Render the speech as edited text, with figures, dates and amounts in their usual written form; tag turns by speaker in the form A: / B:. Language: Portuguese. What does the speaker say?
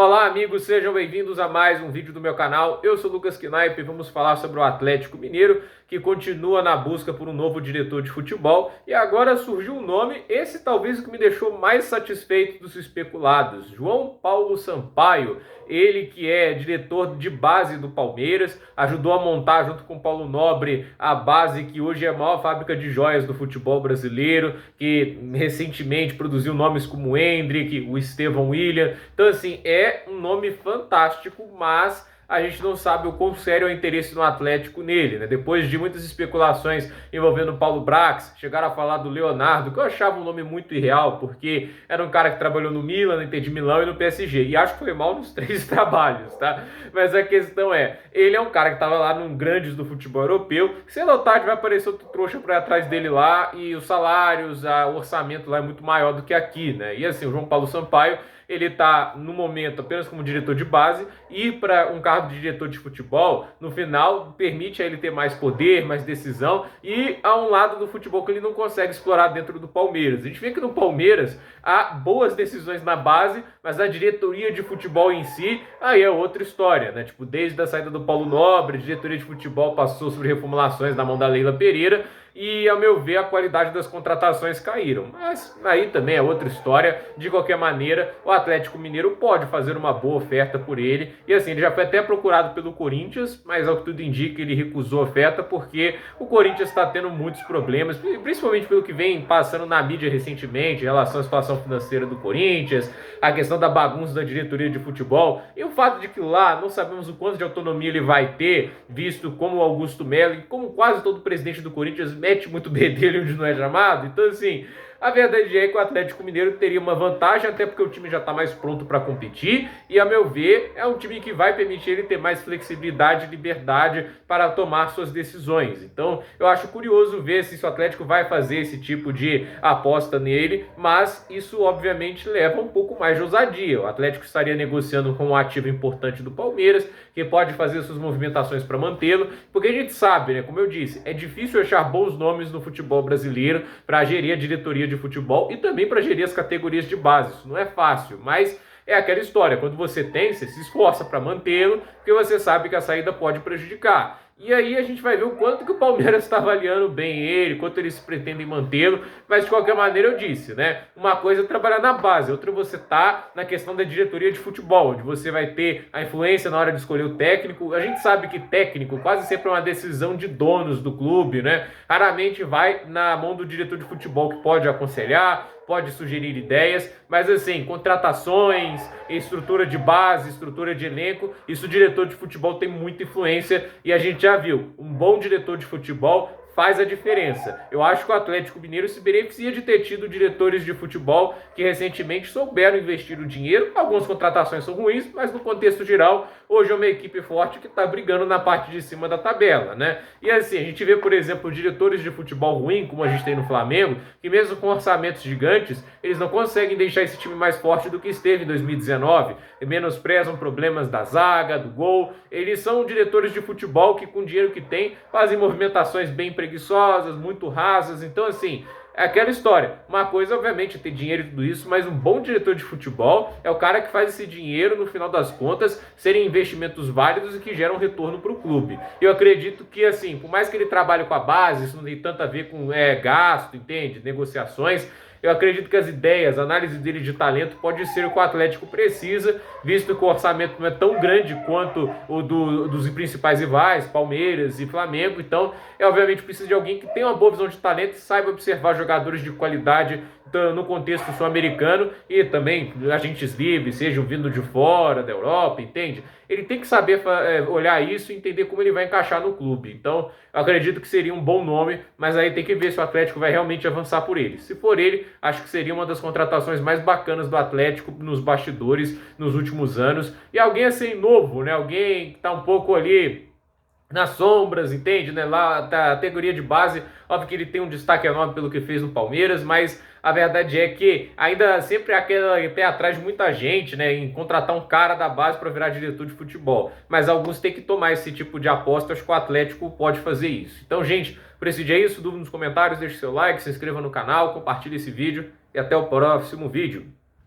A: Olá amigos, sejam bem-vindos a mais um vídeo do meu canal. Eu sou o Lucas Knaip e vamos falar sobre o Atlético Mineiro, que continua na busca por um novo diretor de futebol. E agora surgiu um nome, esse talvez o que me deixou mais satisfeito dos especulados, João Paulo Sampaio. Ele que é diretor de base do Palmeiras, ajudou a montar junto com o Paulo Nobre a base que hoje é a maior fábrica de joias do futebol brasileiro, que recentemente produziu nomes como o Endrick, o Estevão William. Então assim, é um nome fantástico, mas a gente não sabe o quão sério é o interesse no Atlético nele, né? Depois de muitas especulações envolvendo o Paulo Brax, chegaram a falar do Leonardo, que eu achava um nome muito irreal, porque era um cara que trabalhou no Milan, no Inter de Milão e no PSG, e acho que foi mal nos três trabalhos, tá? Mas a questão é, ele é um cara que estava lá num grandes do futebol europeu, que cedo ou tarde vai aparecer outro trouxa para atrás dele lá, e os salários, o orçamento lá é muito maior do que aqui, né? E assim, o João Paulo Sampaio, ele está no momento apenas como diretor de base, e para um cargo de diretor de futebol, no final, permite a ele ter mais poder, mais decisão, e há um lado do futebol que ele não consegue explorar dentro do Palmeiras. A gente vê que no Palmeiras há boas decisões na base, mas a diretoria de futebol em si, aí é outra história, né? Tipo, desde a saída do Paulo Nobre, a diretoria de futebol passou sobre reformulações na mão da Leila Pereira, e, ao meu ver, a qualidade das contratações caíram. Mas aí também é outra história. De qualquer maneira, o Atlético Mineiro pode fazer uma boa oferta por ele. E assim, ele já foi até procurado pelo Corinthians, mas ao que tudo indica, ele recusou a oferta porque o Corinthians está tendo muitos problemas, principalmente pelo que vem passando na mídia recentemente, em relação à situação financeira do Corinthians, a questão da bagunça da diretoria de futebol, e o fato de que lá não sabemos o quanto de autonomia ele vai ter, visto como o Augusto Melo e como quase todo presidente do Corinthians mete muito bedelho onde não é chamado. Então assim, a verdade é que o Atlético Mineiro teria uma vantagem, até porque o time já está mais pronto para competir, e a meu ver, é um time que vai permitir ele ter mais flexibilidade e liberdade para tomar suas decisões. Então, eu acho curioso ver se o Atlético vai fazer esse tipo de aposta nele, mas isso obviamente leva um pouco mais de ousadia. O Atlético estaria negociando com um ativo importante do Palmeiras, que pode fazer suas movimentações para mantê-lo, porque a gente sabe, né, como eu disse, é difícil achar bons nomes no futebol brasileiro para gerir a diretoria de futebol e também para gerir as categorias de base. Isso não é fácil, mas é aquela história, quando você tem, você se esforça para mantê-lo, porque você sabe que a saída pode prejudicar. E aí a gente vai ver o quanto que o Palmeiras está avaliando bem ele, quanto eles pretendem mantê-lo, mas de qualquer maneira eu disse, né? Uma coisa é trabalhar na base, outra você tá na questão da diretoria de futebol, onde você vai ter a influência na hora de escolher o técnico. A gente sabe que técnico quase sempre é uma decisão de donos do clube, né? Raramente vai na mão do diretor de futebol, que pode aconselhar, pode sugerir ideias, mas assim, contratações, estrutura de base, estrutura de elenco, isso o diretor de futebol tem muita influência, e a gente já viu, um bom diretor de futebol faz a diferença. Eu acho que o Atlético Mineiro se beneficia de ter tido diretores de futebol que recentemente souberam investir o dinheiro. Algumas contratações são ruins, mas no contexto geral, hoje é uma equipe forte que está brigando na parte de cima da tabela, né? E assim, a gente vê, por exemplo, diretores de futebol ruim, como a gente tem no Flamengo, que mesmo com orçamentos gigantes, eles não conseguem deixar esse time mais forte do que esteve em 2019, menosprezam problemas da zaga, do gol. Eles são diretores de futebol que, com o dinheiro que tem, fazem movimentações bem preguiçosas, muito rasas. Então assim, é aquela história. Uma coisa, obviamente, é ter dinheiro e tudo isso, mas um bom diretor de futebol é o cara que faz esse dinheiro, no final das contas, serem investimentos válidos e que geram retorno para o clube. Eu acredito que, assim, por mais que ele trabalhe com a base, isso não tem tanto a ver com gasto, entende? Negociações. Eu acredito que as ideias, a análise dele de talento pode ser o que o Atlético precisa, visto que o orçamento não é tão grande quanto o dos principais rivais, Palmeiras e Flamengo. Então, obviamente precisa de alguém que tenha uma boa visão de talento e saiba observar jogadores de qualidade no contexto sul-americano e também agentes livres, sejam vindo de fora, da Europa, entende? Ele tem que saber olhar isso e entender como ele vai encaixar no clube. Então, eu acredito que seria um bom nome, mas aí tem que ver se o Atlético vai realmente avançar por ele. Se for ele, acho que seria uma das contratações mais bacanas do Atlético nos bastidores nos últimos anos. E alguém assim novo, né? Alguém que está um pouco ali nas sombras, entende, né? Lá tá a categoria de base, óbvio que ele tem um destaque enorme pelo que fez no Palmeiras, mas a verdade é que ainda sempre há aquele pé atrás de muita gente, né, em contratar um cara da base para virar diretor de futebol. Mas alguns têm que tomar esse tipo de aposta, acho que o Atlético pode fazer isso. Então, gente, por esse dia é isso, dúvida nos comentários, deixe seu like, se inscreva no canal, compartilhe esse vídeo e até o próximo vídeo.